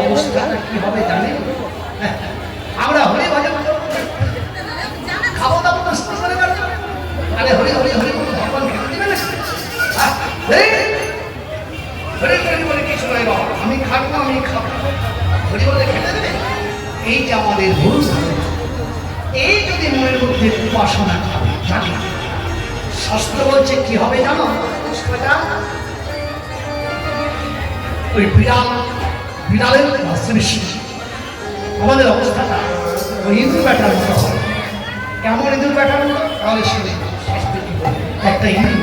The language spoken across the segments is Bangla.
অবস্থাটা কি হবে জানেন? আমরা হরি ভজন খাবো দাবো আরে হরি হরি হরি ভগবান খেতে দিবে না হরি হরি বলে কিছু নয় বাবা, আমি খাবো আমি খাবো হরি বলে খেতে দেবে। এই যে আমাদের ভুল, এই যদি মনের মধ্যে উপাসনা খাবে জানি না, শাস্ত্র বলছে কি হবে জানো? ওই বিড়ালের সৃষ্টি আমাদের অবস্থাটা ওই ইঁদুর ব্যাটার মতো হয়। কেমন ইঁদুর ব্যাটার মতো? তাহলে সে একটা ইঁদুর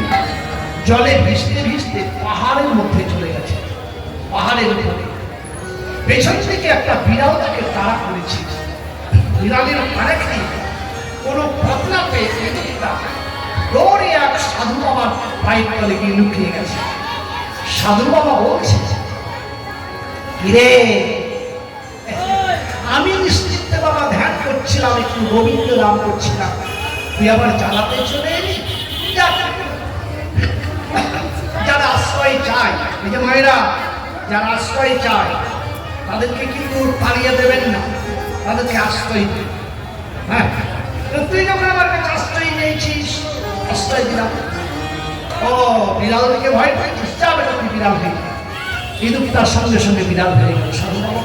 জলে ভিজতে ভিজতে পাহাড়ের মধ্যে চলে গেছে, পাহাড়ের উপরে পেছন থেকে একটা বিড়াল তাকে তাড়া করেছে। বিড়ালের আরেকটি কোনো ঘটনা পেয়ে দৌড়ে এক সাধু বাবার পায়ের তলে গিয়ে লুকিয়ে গেছে। সাধু বাবা বলছে, কিরে আমি নিশ্চিত বাবা ধ্যান করছিলাম, একটু গোবিন্দ নাম করছিলাম, তুই আবার জ্বালাতে চলে এলি। যারা আশ্রয় চায়, এই যে মায়েরা যারা আশ্রয় চায় তাদেরকে কিন্তু পালিয়ে দেবেন না, তাদেরকে আশ্রয় দেবেন। হ্যাঁ, তুই যখন আমার কাছে আশ্রয় নিয়েছিস, আশ্রয় দিলাম। ও বিড়াল থেকে ভয় পাইছিস, যাবে না তুই বিড়াল থেকে। কিন্তু তার সঙ্গে সঙ্গে বিড়াল হয়ে গেল। সাধু বাবা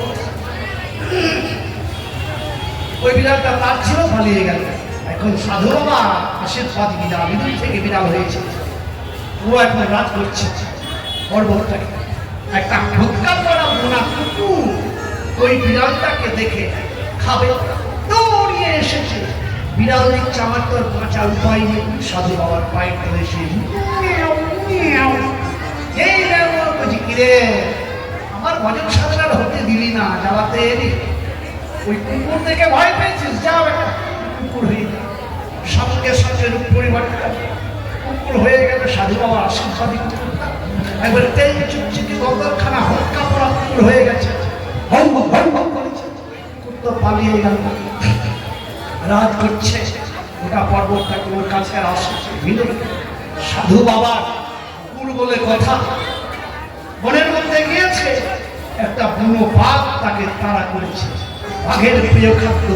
ওই বিড়ালটা তার ছিল, পালিয়ে গেল। এখন সাধু বাবা আশীর্বাদ বিড়াল, ইঁদুর থেকে বিড়াল হয়েছে। ও এখন রাজ করছে পর্বতটাকে। একটা ভুৎকার করা বোনা কুকুর ওই বিড়ালটাকে দেখে খাবে, দৌড়িয়ে এসেছে। বিড়াল দেখছে আমার তো আর বাঁচার উপায় নেই, সাধু বাবার পায়ের তলে সে কিরে আমার ভজন সাধনার হতে দিলি না, জ্বালাতে এলি। ওই কুকুর থেকে ভয় পেয়েছিস, যাও একটা কুকুর হয়ে গেল। সঙ্গে সঙ্গে রূপ পরিবর্তন, কুকুর হয়ে গেল। সাধু বাবার আশীর্বাদী কুকুর, একবার তেল চুপচিপি গঙ্গাখানা হলকা পড়া কুকুর হয়ে গেছে। কুকুর তো পালিয়ে গেল, রাত করছে গোটা পর্বতটাকে ওর কাছে আসছে। সাধু বাবার কুকুর বলে কথা, বনের মধ্যে গিয়েছে, একটা বুনো বাঘ তাকে তাড়া করেছে। বাঘের প্রিয় খাদ্য,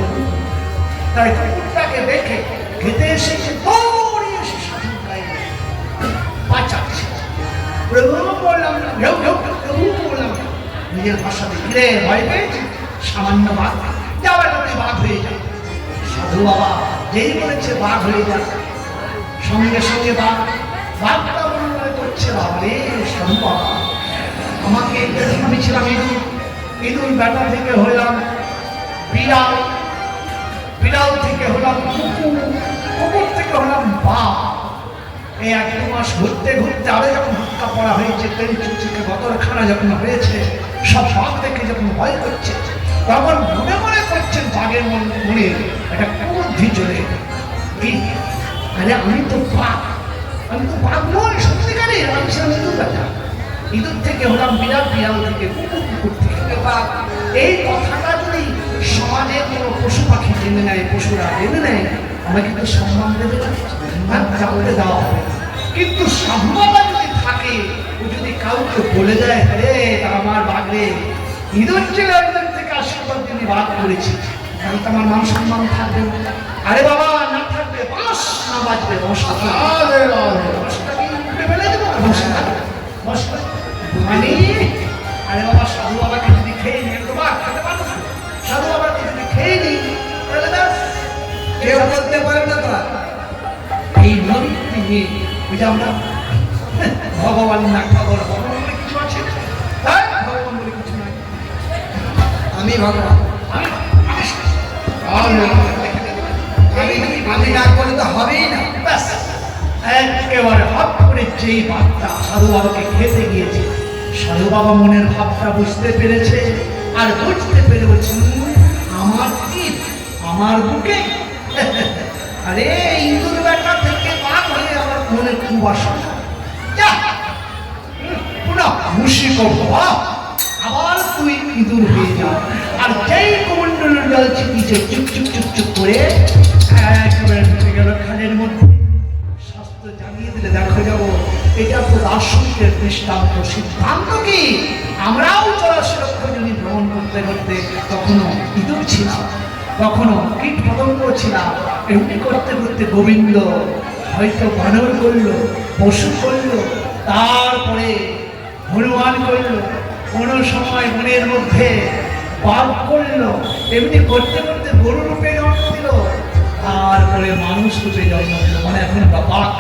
তাই কুকুরটাকে দেখে খেতে এসেছে, দৌড়িয়ে এসে সাধুর গায়ে বাঁচাচ্ছে। বললাম না, বললাম না, নিজের ভাষাতে ফিরে ভয় পেয়েছে, সামান্য বাঘ যাওয়ার কারণে বাঘ হয়ে যায়। সাধু বাবা যেই বলেছে বাঘ হয়ে যায়, সঙ্গে সঙ্গে বাঘটা মনে করছে, বাবারে সাধু বাবা আমাকে, আমি ছিলাম ইঁদুর, ইঁদুর বেটা থেকে হলাম বিড়াল, বিড়াল থেকে হলাম কুকুর, কুকুর থেকে হলাম বাঘ। এই 1-2 মাস ঘুরতে ঘুরতে আরো যখন হুক্কা পড়া হয়েছে, তেল চুচিকে বতরখানা যখন হয়েছে, সব বাঘ দেখে যখন ভয় করছে, তখন মনে মনে করছেন বাঘের মনে একটা বুদ্ধি চলে, কি আরে আমি তো বাঘ, আমি তো বাঘ নই সত্যিকারে, আমি ছিলাম ইঁদুর বেটা, ইঁদুর থেকে হলাম বিড়াল, বিড়াল থেকে কুকুর, কুকুর থেকে বাঘ। এই কথাটা যদি সমাজে কোনো পশু পাখি জেনে নেয়, পশুরা জেনে নেয়, আমাকে তো সম্মান দেবে না, জানতে দেওয়া হবে। কিন্তু সাধু বাবা যদি থাকে, ও যদি কাউকে বলে দেয়, রে আমার বাঘরে ইঁদুর ছিল, ইঁদুর থেকে আশীর্বাদ তিনি বাঘ করেছি, তাহলে তো আমার মান সম্মান থাকবে। আরে বাবা না থাকবে, বাঁশ না বাজবে, ফেলে দেবো মানে। আরে বাবা সাধু বাবাকে যদি খেয়ে নিই, তো বাঘ খেতে পারবো না, সাধু বাবাকে যদি খেয়ে নিই তাহলে ব্যাস কেউ বলতে পারে না। তারা এই নদী নিয়ে ওই যে আমরা ভগবান না খবর, ভগবান বলে কিছু আছে, ভগবান বলে কিছু নাই, আমি ভগবান, আমি না করলে তো হবেই না। ব্যাস একেবারে হপ করে যেই বাঘটা সাধু বাবাকে খেতে গিয়েছে, সাধু বাবা মনের ভাবটা বুঝতে পেরেছে, আর বুঝতে পেরে বলছেন আমার কি আমার বুকে আরে ইঁদুর বেটা থেকে বাঘ হয়ে আমার মনে খুব বাসনা, খুশি করবো, আবার তুই ইঁদুর হয়ে যা। আর যেই কমন্ডলের জল ছিটিয়েছে চুপ চুপ চুপ চুপ করে একেবারে ঢুকে গেল খালের মধ্যে। শাস্ত্র জানিয়ে দিলে দেখো যাবো, এটা তো দার্শনিকের দৃষ্টান্ত। সিদ্ধান্ত কি, আমরাও চলাচল যদি ভ্রমণ করতে করতে কখনো ইঁদুর ছিলাম, কখনো কীট পতঙ্গ ছিলাম, এমনি করতে করতে গোবিন্দ হয়তো বানর করলো, পশু করলো, তারপরে হনুমান করলো, কোনো সময় মনের মধ্যে বাঘ করলো, এমনি করতে করতে গরু রূপে জন্ম দিল, তারপরে মানুষ রূপে জন্ম দিল। মানে এখন বাঘ,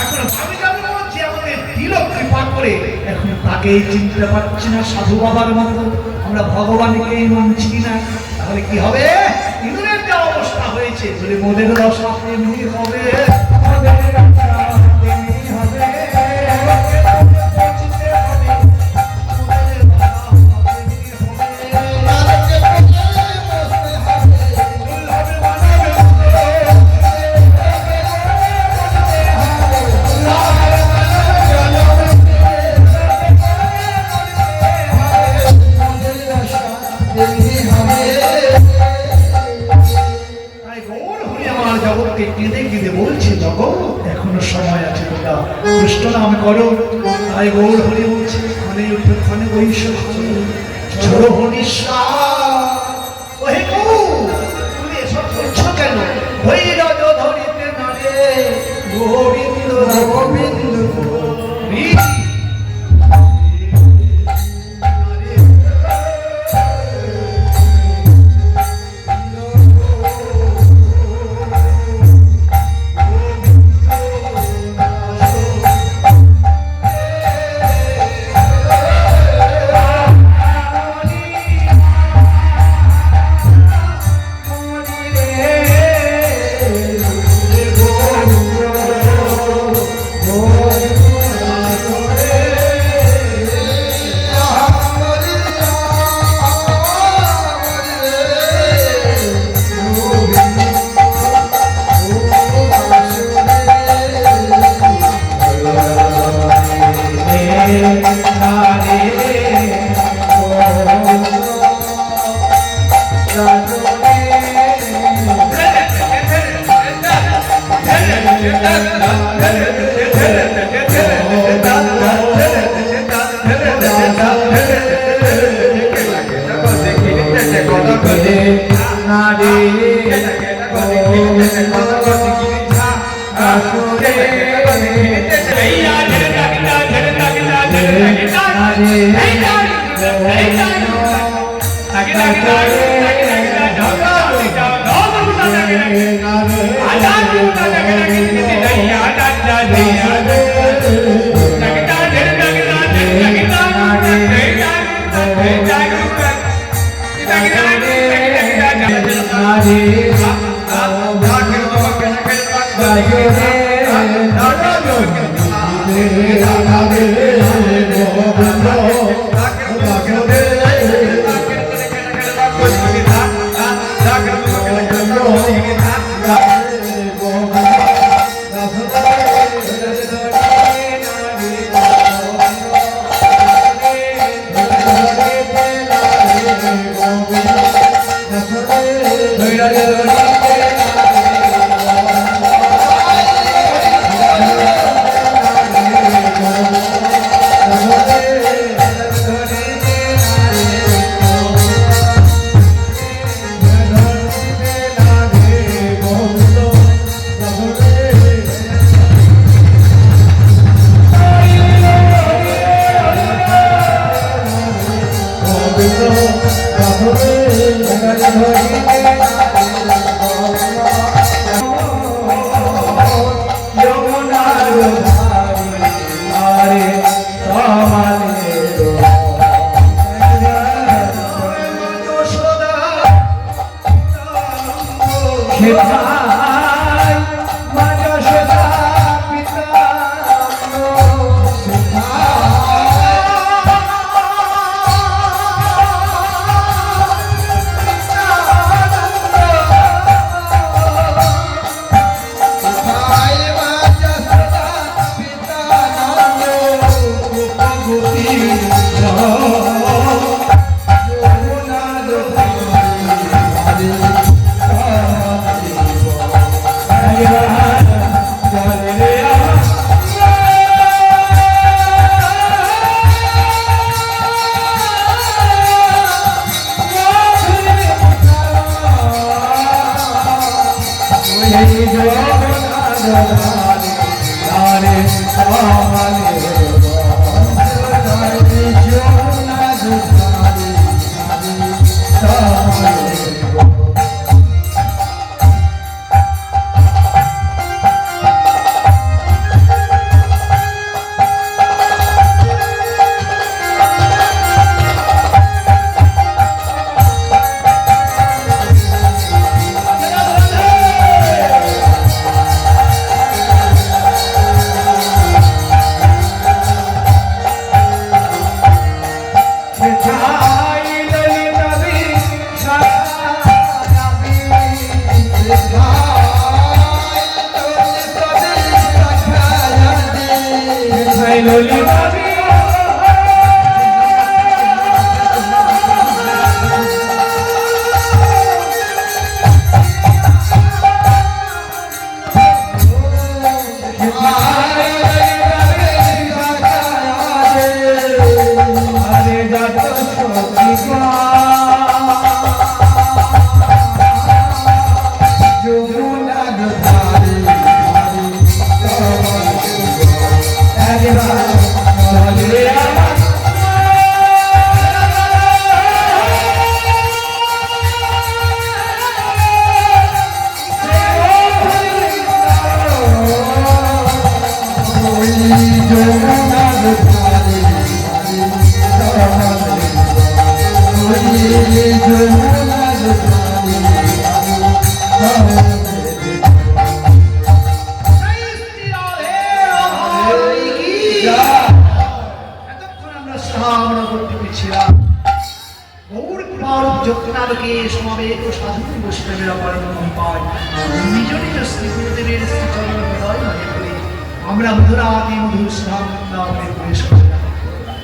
এখন ভাবি যাবো যে আমাদের দিল কৃপা করে, এখন তাকেই চিনতে পারছি না সাধু বাবার মতো, আমরা ভগবানকেই মানছি না। তাহলে কি হবে? ইঁদুরের যে অবস্থা হয়েছে, বলে মোদের দশা তেমনি হবে, কেঁদে কেঁদে বলছে জগৎ এখনো সময় আছে, তোমরা কৃষ্ণ নাম করো। তাই গৌর হরি বলছে, ক্ষণে উঠে ক্ষণে বৈশ ছোড়ো হরিষা, ওহে গৌর তুমি এসব করছো কেন? ধৈর্য ধরিতে নারে গোবিন্দ গোবিন্দ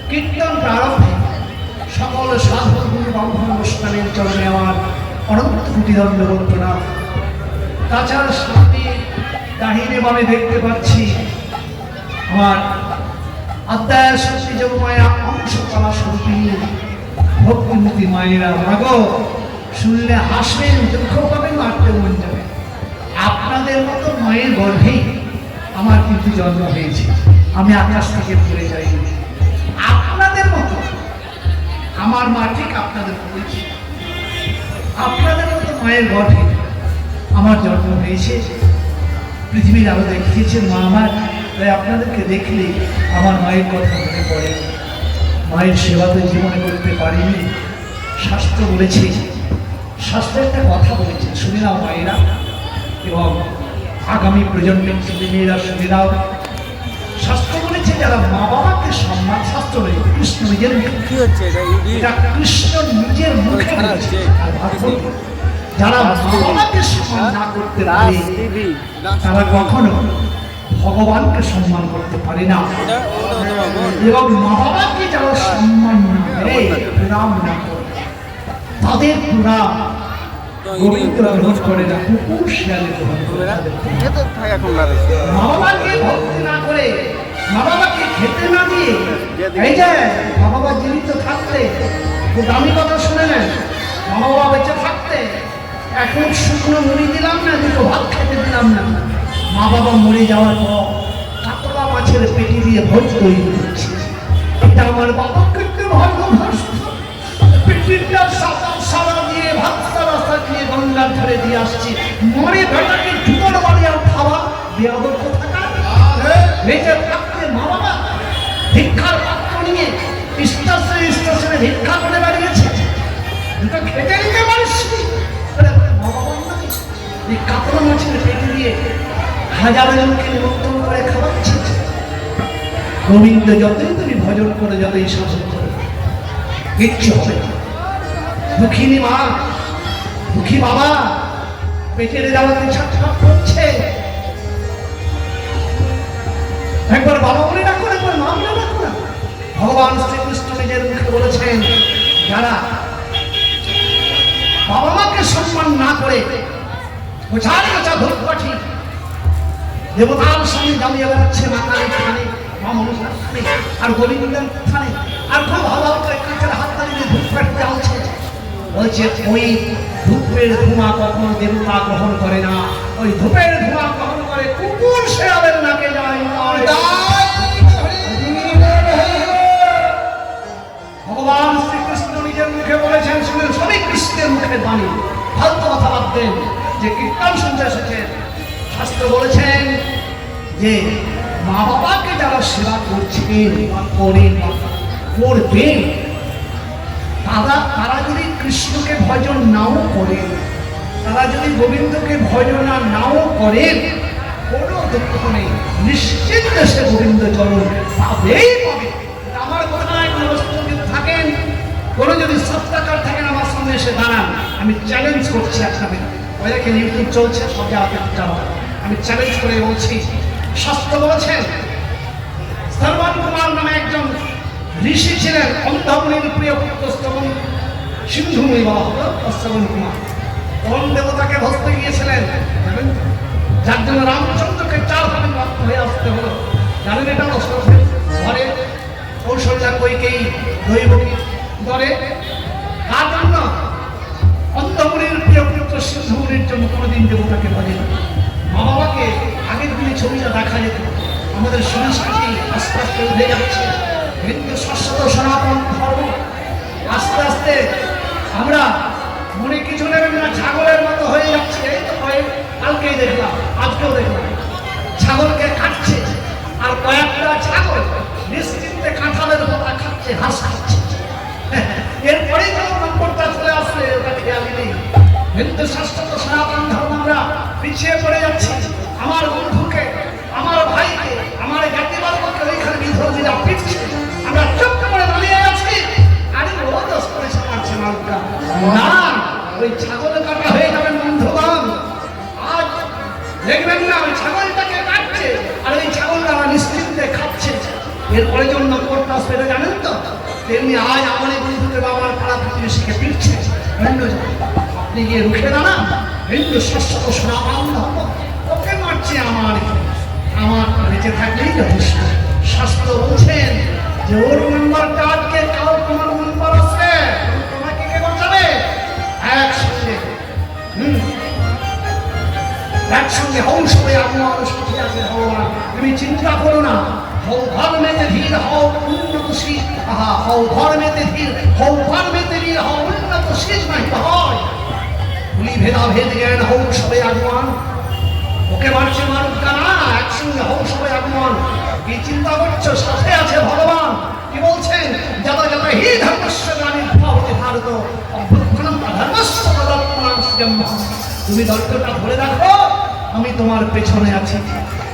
কীর্তন প্রারম্ভে সকল সাধু গুরু ব্রাহ্মণ অনুষ্ঠানের চরণে আমার অনন্ত কোটি দণ্ডবত প্রণাম। তাছাড়া সামনে দাহিনে বামে দেখতে পাচ্ছি আমার আত্মায় শক্তি যোগমায়া অংশ কলা স্বরূপী ভক্তিমূর্তি মায়েরা। মাগো শুনলে হাসবেন, দুঃখ পাবেন, মারতে মন যাবে। আপনাদের মতো মায়ের গর্ভেই আমার কিন্তু জন্ম হয়েছে। আমি আকাশ থেকে পড়ে যাই। আপনাদের মতো আমার মা ঠিক আপনাদের বলেছি, আপনাদের মতো মায়ের গর্ভে আমার জন্ম হয়েছে, পৃথিবীর আলো দেখিয়েছে মা আমার। তাই আপনাদেরকে দেখলে আমার মায়ের কথা মনে পড়ে। মায়ের সেবা তো জীবনে করতে পারিনি। শাস্ত্র বলেছে, শাস্ত্রে একটা কথা বলেছে, শুনে নাও মায়েরা এবং আগামী প্রজন্মের ছেলেমেয়েরা শুনে নাও। শাস্ত্র বলেছে যারা মা বাবাকে সম্মান, শাস্ত্র নেই, কৃষ্ণ নিজের এটা কৃষ্ণ নিজের মুখে বলেছে। আর ভাগবত, যারা মা বাবাকে সম্মান না করতে পারে তারা কখনো ভগবানকে সম্মান করতে পারে না। এবং মা বাবাকে যারা সম্মান না করে, প্রণাম না করে, তাদের প্রণাম গোবিন্দ গ্রহণ করে না, কুকুর শিয়ালে গ্রহণ করে। মা বাবাকে ভক্তি না করে, মা বাবাকে খেতে না দিয়ে, এই যে মা বাবা জীবিত থাকতে খুব দামি কথা শুনে নেন, মা বাবা বেঁচে থাকতে এখন শুকনো মুড়ি দিলাম না, দুটো ভাত খেতে দিলাম না, মা বাবা মরে যাওয়ার পর কাতলা মাছের পেটি দিয়ে ভোজ তৈরি করছে। এটা আমার বাবা কিন্তু ভালোবাসত, পেটিটা সাদা দিয়ে ভাত সাদা দিয়ে গঙ্গার ধারে দিয়ে আসছে। মরে বেটাকে জুতোর বাড়ি আর খাওয়া বেয়াদব কোথাকার। বেঁচে থাকতে মা বাবা ভিক্ষার পাত্র নিয়ে স্টেশনে ভিক্ষা করে বেরিয়েছে, দুটো খেতে নিতে পারিস মা বাবার নয়। এই কাতলা মাছের পেটি দিয়ে হাজার জনকে নিমন্ত্রণ করে খাওয়াচ্ছে। গোবিন্দ যতই তুমি ভজন করে, যতই শাসন করে, কিচ্ছু হবে না। দুঃখিনী মা, দুঃখী বাবা পেটের জ্বালাতে ছটফট করছে। একবার বাবা বলে ডাকো, একবার মা বলে ডাকো না। ভগবান শ্রীকৃষ্ণ নিজের মুখে বলেছেন, যারা বাবা মাকে সম্মান না করে গোছার গোছা ধূপকাঠি দেবতার সঙ্গে জ্বালিয়ে বেড়াচ্ছে, মা কালীর থানে, মা মনসার থানে, আর গোবিন্দের থানে, আর খুব ভালো করে কাঁচের হাত তালিয়ে ধূপকাঠি জ্বালছে। বলছে ওই ধূপের ধোঁয়া কখনো দেবতা গ্রহণ করে না, ওই ধূপের ধোঁয়া গ্রহণ করে কুকুর শেয়ালের নাকে যায়। ভগবান শ্রীকৃষ্ণ নিজের মুখে বলেছেন, শুনে সবই কৃষ্ণের মুখের বাণী, ফালতু কথা ভাবতেন যে কীর্তন শুনতে এসেছেন। শাস্ত্র বলেছেন যে মা বাবাকে যারা সেবা করছেন বা করেন বা করবেন, তারা যদি কৃষ্ণকে ভজন নাও করেন, তারা যদি গোবিন্দকে ভজন নাও করেন, কোনো দুঃখ নেই, নিশ্চিত সে গোবিন্দ চরণ পাবেই পাবে। আমার কোথায় কোনো বস্তু থাকেন, কোনো যদি সত্যাকার থাকেন, আমার সামনে এসে দাঁড়ান, আমি চ্যালেঞ্জ করছি আপনাদের। ওই দেখেন ইউটিউব চলছে, সব জায়গাতে চালান, আমি চ্যালেঞ্জ করে বলছি, শাস্ত্র বলছেন শ্রবণ কুমার নামে একজন ঋষি ছিলেন, অন্ধমুনির প্রিয় পুত্র শ্রবণ, সিন্ধুমুনি বলা হতো শ্রবণ কুমার। কোন দেবতাকে ভস্তে গিয়েছিলেন যার জন্য রামচন্দ্রকে 4 ভাগে রক্ত হয়ে আসতে হলো, জানেন এটা? দশরথের ঘরে কৌশল্যা কইকেয়ী দৈবকী ধরে কার জন্য? অন্ধমুনির প্রিয় পুত্র সিন্ধুমুনির জন্য কোনোদিন দেবতাকে ভজে না। মা বাবাকে আগের দিনে ছবিটা দেখা যেত, আমাদের সংস্কৃতি আস্তে আস্তে উঠে যাচ্ছে, হিন্দু শাশ্বত সনাতন ধর্ম আস্তে আস্তে আমরা মনে কিছু নেবেন না, ছাগলের মতো হয়ে যাচ্ছে। এই তো কালকেই দেখলাম, আজকেও দেখলাম, ছাগলকে কাটছে, আর কয়েকটা ছাগল নিশ্চিন্তে কাঁঠালের পাতা খাচ্ছে, হাঁস খাচ্ছে। এরপরেই তো নম্বরটা চলে আসবে, ওটা খেয়াল নেই। হিন্দু শাশ্বত সনাতন ধর্ম আমরা পিছিয়ে পড়ে যাচ্ছি। আমার বন্ধুকে, আমার ভাইকে, আমার জ্ঞাতিবর্গকে ওইখানে বিধর্মীরা পিটছে, আমরা চুপ করে দাঁড়িয়ে আছি। আরে ও দোষ করেছে, কাটছে মানুষটা না, ওই ছাগল কাটা হয়ে যাবে বন্ধুগণ। আজ দেখবেন না ওই ছাগলটাকে কাটছে, আর ওই ছাগলটা নিশ্চিন্তে খাচ্ছে। এরপরে জন্য নম্বরটা আসবে, জানেন তো? তেমনি আজ আমার এই বন্ধুকে বাবার পাড়া প্রতিবেশীকে পিটছে। আপনি গিয়ে রুখে দাঁড়ান, হিন্দু শাশ্বত সনাতন ধর্ম, ওকে মারছে আমার বেঁচে থাকলেই যথেষ্ট। শাস্ত্র বলছেন যে ওর মেম্বারটা আজকে কাল তোমার মেম্বার আসবে, তোমাকে কে বাঁচাবে? একসঙ্গে হংস হয়ে আমার সাথে আছে ভগবান। তুমি চিন্তা করো না, হও ধর্মেতে ধীর, হও উন্নতশীল, তাহা হও ধর্মেতে ধীর, হও কর্মেতে বীর, হও উন্নত শেষ নাই হয়। ভুলি ভেদাভেদ জ্ঞান হও সবে আগমন, ওকে মারছে মারুক কানা, একসঙ্গে হও সবে আগমন। কি চিন্তা করছো? সাথে আছে ভগবান। কি বলছেন? যাদা যাদা হি ধর্মস্য গ্লানির ভবতি ভারত অভ্যুত্থানম ধর্মস্য তদাত্মনাং সৃজম্য। তুমি দলটা ধরে রাখো, আমি তোমার পেছনে আছি,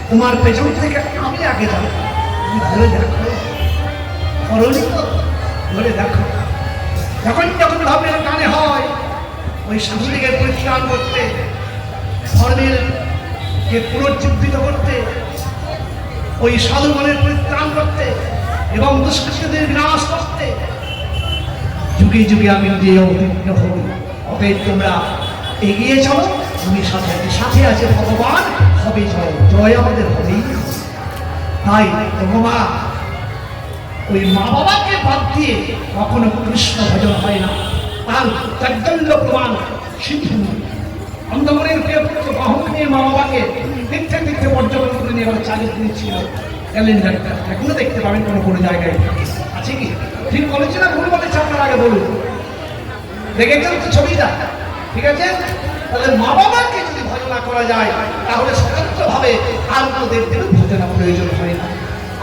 তোমার পেছন থেকে আমি আগে যাবো। তুমি ধরে দেখো, করণী তো ধরে দেখো। যখন যখন ধর্মের কানে হয়, ওই শাশুড়িকে পরিত্রাণ করতে, ধর্মের কে পুনর্জীবিত করতে, ওই সাধুগণের পরিত্রাণ করতে এবং দুষ্কৃতদের বিনাশ করতে যুগে যুগে আমি যে অভিজ্ঞ হই। অতএব তোমরা এগিয়ে চলো, তুমি সাথে সাথে আছে ভগবান, হবে জয়, জয় আমাদের হবেই। তাই ভগবা ওই মা বাবাকে বাদ দিয়ে কখনো কৃষ্ণ ভজন হয় না। তার চাঞ্চল্য প্রমাণ সিন্ধু অন্ধমনের প্রিয় পুত্র বাহক নিয়ে মা বাবাকে তীর্থে তীর্থে পর্যটন করে নিয়ে এবার চালিয়ে দিয়েছিল। ক্যালেন্ডারটা এখনো দেখতে পাবেন কোনো কোনো জায়গায় আছে কি? ঠিক বলেছে না ভুল বলেছে? আপনার আগে বলুন, দেখেছেন তো ছবিটা? ঠিক আছে, তাহলে মা বাবাকে যদি ভজনা করা যায় তাহলে স্বতন্ত্রভাবে আর কোনো দেবদেবীর ভজনা প্রয়োজন হয় না।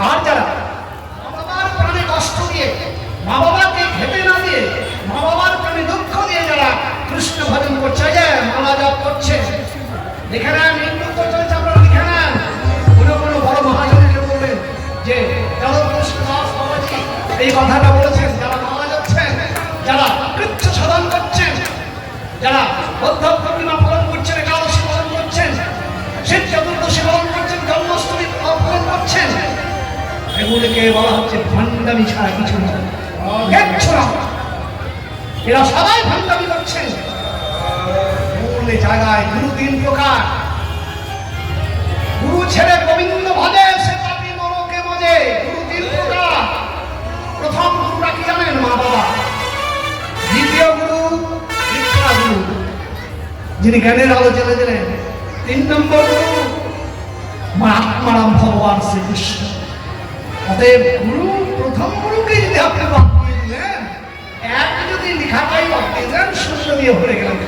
আর যারা মা বাবার প্রাণে কষ্ট দিয়ে, মা বাবাকে খেতে না দিয়ে, মা বাবার প্রাণে দুঃখ দিয়ে যারা কৃষ্ণ ভজন করছে, যে মালা জপ করছে, দেখে নেন হিন্দু তো চলছে, আপনারা দেখে নেন। কোনো কোনো বড় মহাজনকে বলবেন যে কৃষ্ণ দাস বাবাজি এই কথাটা বলেছেন, যারা মালা যাচ্ছেন, যারা কৃচ্ছ সাধন করছেন, যারা বদ্ধ পূর্ণিমা পালন করছেন, একাদশী পালন করছেন, শীত চতুর্দশী পালন করছেন, জন্মাষ্টমী পালন করছেন, এগুলিকে বলা হচ্ছে ভণ্ডামি ছাড়া কিছু না। এরা সবাই ভণ্ডামি করছেন। মূল জায়গায় গুরু তিন প্রকার। গুরু ছেড়ে গোবিন্দ ভজে, সে পাপী নরকে মজে। গুরু তিন প্রকার। প্রথম গুরুরা কি জানেন? মা বাবা। দ্বিতীয় গুরু শিক্ষা গুরু, যিনি জ্ঞানের আলো জ্বেলে দিলেন। 3 নম্বর গুরু মা আত্মারাম ভগবান শ্রীকৃষ্ণ। অতএব গুরু, প্রথম গুরুকে যদি আপনি বাদ দিয়ে দিলেন, এক যদি লেখাটাই বাদ দিয়ে দিলেন, শূন্য দিয়ে ভরে গেলেন।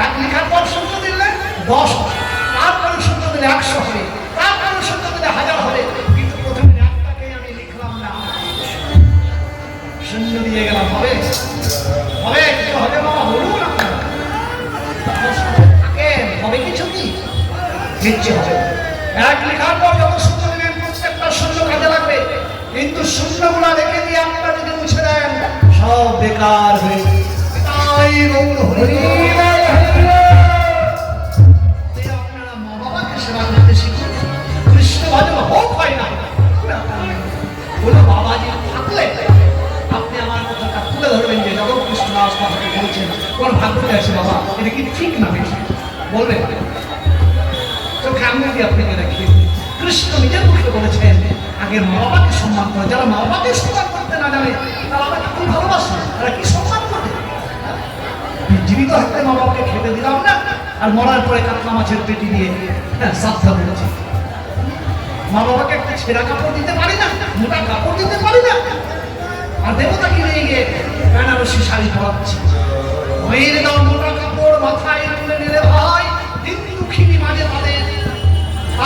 এক লেখার পর শূন্য দিলেন 10, তারপরে শূন্য দিলে 100 হবে, তারপরে শূন্য দিলে 1000 হবে। কিন্তু প্রথমে একটাকে আমি লিখলাম না, শূন্য দিয়ে গেলাম। হবে হবে কিছু হবে বাবা, বলুন আপনারা থাকেন, হবে কিছু কি? কিচ্ছু হবে। এক লেখার পর যত শূন্য দিবেন প্রত্যেকটা শূন্য কাজে লাগবে, কিন্তু শূন্যগুলা রেখে দিয়ে আপনারা যদি মুছে দেন সব বেকার হয়ে যাবে। তাই গৌর হরি আপনারা মা বাবাকে সেবা করতে শিখুন। কৃষ্ণ ভজন হোক হয় না, কোনো বাবাজি থাকলে আপনি আমার কথাটা তুলে ধরবেন যে জগৎ কৃষ্ণ দাস বাবাকে বলছেন, কোন ভাগ্যতে আছে বাবা, এটা কি ঠিক না বেশি বলবেন? চোখে আঙুল দিয়ে আপনাকে দেখিয়ে কৃষ্ণ নিজের মুখে বলেছেন আগে মা বাবাকে সম্মান করে। যারা মা বাবাকে সম্মান করতে না জানে তারা আমাকে খুব ভালোবাসে, তারা কি সম্মান করবে? জীবিত হাতে মা বাবাকে খেতে দিলাম না, আর মরার পরে কাতলা মাছের পেটি দিয়ে শ্রাদ্ধ করেছি। মা বাবাকে একটা ছেঁড়া কাপড় দিতে পারি না, মোটা কাপড় দিতে পারি না, আর দেবতাকে নিয়ে গিয়ে বেনারসি শাড়ি পরাচ্ছি। মেয়ের দাও মোটা কাপড় মাথায় তুলে নিলে ভাই, দিন দুঃখিনী মাঝে তাদের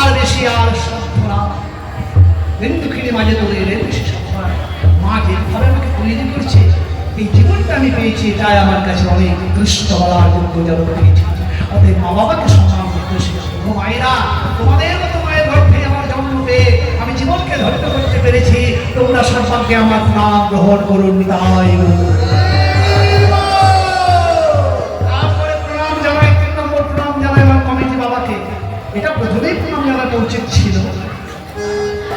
আর বেশি আর সভ্যরা, দিন দুঃখিনী মাঝে তোদের বেশি সভ্যরা। মা যেভাবে আমাকে তৈরি করছে, এই জীবনটা আমি পেয়েছি, তাই আমার কাছে অনেক কৃষ্ণ বলার যোগ্য জগৎ পেয়েছি। অতএব মা বাবাকে সম্মান করতে শিখো। মায়েরা, তোমাদের মতো মায়ের গর্ভে আমার জন্ম পেয়ে আমি জীবনকে ধৈর্য করতে পেরেছি। তোমরা সর্বাগ্যে আমার নাম গ্রহণ করুন। তাই তারপরে প্রণাম জানাই, 3 নম্বর প্রণাম জানাই আমার কমিটি বাবাকে। এটা প্রথমেই প্রণাম জানানো উচিত ছিল,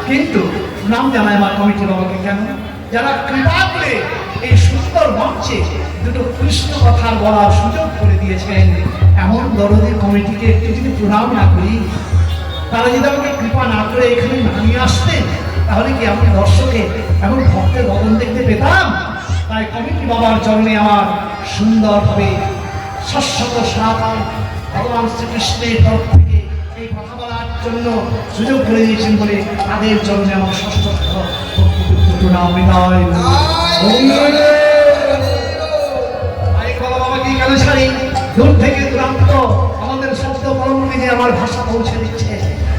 কিন্তু প্রণাম জানাই আমার কমিটি বাবাকে। কেন? যারা কৃপা করে এই সুন্দর মঞ্চে দুটো কৃষ্ণ কথা বলার সুযোগ করে দিয়েছেন, এমন দরদের কমিটিকে একটু যদি প্রণাম না করি, তারা যদি আমাকে কৃপা না করে এখানে নামিয়ে আসতেন, তাহলে কি আমি দর্শকে এমন ভক্তের বদন দেখতে পেতাম? তাই কমিটি বাবার চরণে আমার সুন্দরভাবে শাশ্বত সনাতন ভগবান শ্রীকৃষ্ণের তরফ থেকে এই কথা বলার জন্য সুযোগ করে দিয়েছেন বলে তাদের চরণে আমার ষষ্ঠ ছোট্ট নাম নিতাই বাবা কি কেন ছাড়ি দূর থেকে দূরান্ত আমাদের শব্দ পরমে যে আমার ভাষা পৌঁছে দিচ্ছে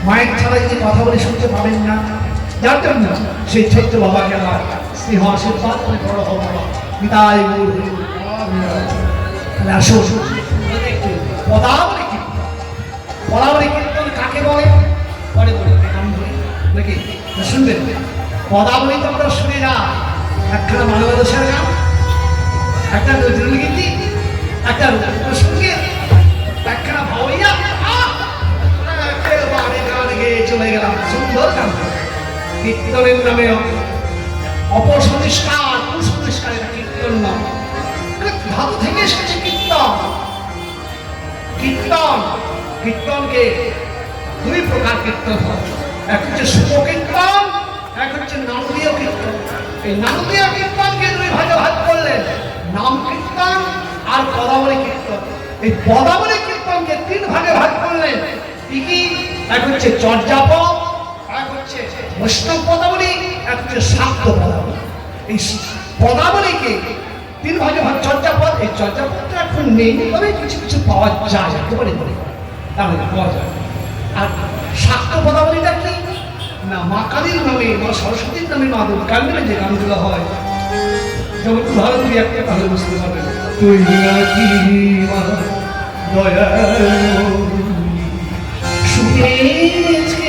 মায়ের ছাড়া যদি কথা বলে শুনতে পাবেন না যার জন্য সেই ছোট্ট বাবাকে আমার স্নেহ আশীর্বাদ করে বড় হওয়া নিতাই আসো পদাবলী কীর্তন পদাবলী কীর্তন কাকে বলে পরে বলি নাম ধরি নাকি শুনবেন পদাবলী তো আমরা শুনে না একখানা মানবদোষের গান একটা নজরুলগীতি একটা রবীন্দ্রসঙ্গীত একখানা ভাওয়াইয়া একেবারে গান গেয়ে চলে গেলাম সুন্দর গান কীর্তনের নামে অপসংস্কার কুসংস্কারের কীর্তন নাম ধাতু থেকে এসেছে কীর্তন কীর্তন কীর্তনকে দুই প্রকার কীর্তন হয় এক হচ্ছে শুভ কীর্তন এক হচ্ছে নামদীয় কীর্তন এই নামদীয় কীর্তনকে দুই ভাগে ভাগ করলেন নাম কীর্তন আর পদাবলী কীর্তন এই পদাবলী কীর্তনকে তিন ভাগে ভাগ করলেন কি এক হচ্ছে চর্যাপদ এক হচ্ছে বৈষ্ণব পদাবলী এক হচ্ছে শাক্ত পদাবলী এই পদাবলীকে তিন ভাগে ভাগ চর্যাপদ এই চর্যাপদটা এখন নেই তবে কিছু কিছু পাওয়া যায় একেবারে তাহলে পাওয়া যায় আর শাক্ত পদাবলীটা কি না মা কালীর নামে মা সরস্বতীর নামে মা দুর্গার নামে যে গানগুলো হয় যেমন ভালো তুই একটা তাহলে বুঝতে পারবেন তুই নাকি মা দয়া শুনেছি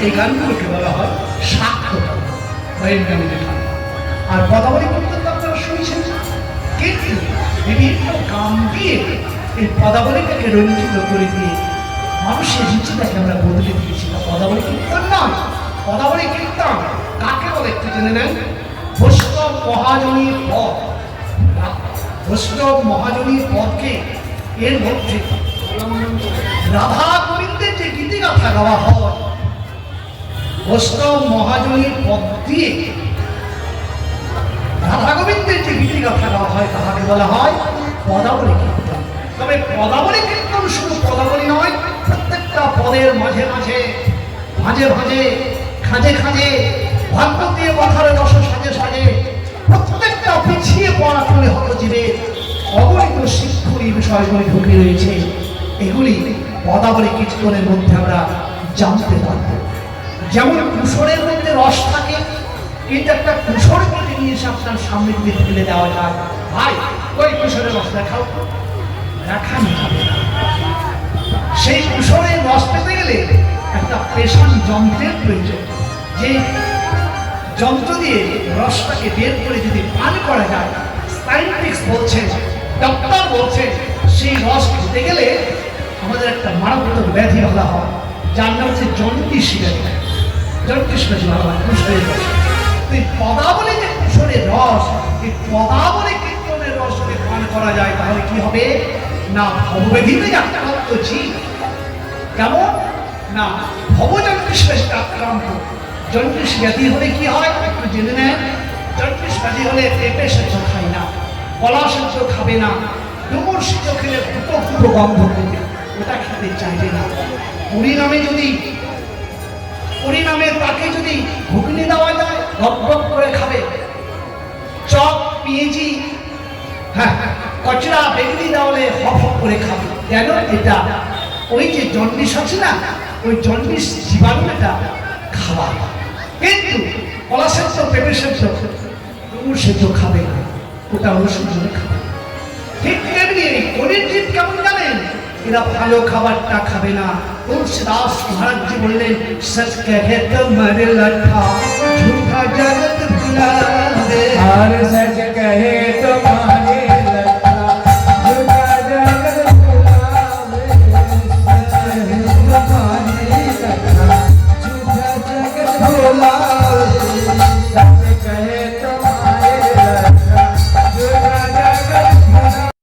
এই গানগুলোকে বলা হয় শাক্ত আর পদাবলী কীর্তন তো আপনারা শুনছেন কিন্তু বিভিন্ন গান দিয়ে এই পদাবলীটাকে রঞ্জিত করে দিয়ে মানুষের রুচিটাকে আমরা বদলে দিয়েছি পদাবলী কীর্তন নয় পদাবলী কীর্তন কাকে বলে একটু জেনে নেন বৈষ্ণব মহাজনীর পদ বৈষ্ণব মহাজনীর পদকে এর মধ্যে রাধা গোবিন্দের যে গীতিগাথা গাওয়া হয় বৈষ্ণব মহাজনীর পদ দিয়ে রাধা গোবিন্দের যে গীতিগাথা গাওয়া হয় তাহাকে বলা হয় পদাবলী কীর্তন তবে পদাবলী কীর্তন শুধু পদাবলী নয় প্রত্যেকটা পদের মাঝে মাঝে মাঝে মাঝে খাঁজে খাঁজে ভাগ্য দিয়ে কথার রস সাজে সাজে প্রত্যেকটা পিছিয়ে পড়া করে হতজীবে অগণিত শিক্ষণীয় বিষয়গুলি ঢুকে রয়েছে এগুলি পদাবলী কীর্তনের মধ্যে আমরা জানতে পারব যেমন কুশলের মধ্যে রস থাকে কিন্তু একটা কুশল কেটে নিয়ে এসে আপনার সামনে দিয়ে ফেলে দেওয়া যায় ভাই ওই কুশলের রস দেখাও দেখানো যাবে না সেই কুশলের রস পেতে গেলে একটা পেশান যন্ত্রের প্রয়োজন যে যন্ত্র দিয়ে রসটাকে বের করে যদি পান করা যায় সায়েন্টিস্ট বলছেন ডক্টর বলছেন সেই রস খেতে গেলে আমাদের একটা মারাত্মক ব্যাধি বলা হয় যার নাম হচ্ছে জন্ডিস ব্যাধি জন্ডিস ব্যাধি বলা হয় কুশলের রস এই পদাবলী যে কুশলের রস এই পদাবলী কীর্তনের রসকে পান করা যায় তাহলে কি হবে না ভবব্যাধিতে আক্রান্ত জীব কেমন না ভবজন্ডিস ব্যাধিতে আক্রান্ত জন্ডিস ব্যাধি হলে কি হয় একটু জেনে নেন জন্ডিস ব্যাধি হলে পেঁপে সেদ্ধ খায় না কলা সেদ্ধ খাবে না ডুমুর সেদ্ধ খেলে ফুটো ফুটো গন্ধ করবে ওটা খেতে চাইবে না পরিণামে তাকে যদি ঘুগনি দেওয়া যায় গপ গপ করে খাবে চপ পেঁয়াজি হ্যাঁ কচরা বেগুনি দেওয়ালে হপ হপ করে খাবে কেন এটা ওই যে জন্ডিস আছে না ওই জন্ডিস জীবাণুটা খাওয়া কিন্তু কলা সেদ্ধ পেঁপে সেদ্ধ ডুমুর সেদ্ধ খাবে না ওটা অনুসন্ধানে খাবে ঠিক তেমনি এই গরিব জীব কেমন জানেন এরা ভালো খাবারটা খাবে না। তুলসীদাস মহারাজজি বললেন সচ কহে তো মর লঠা ঝুঠা জগত ভুলা দে। और सच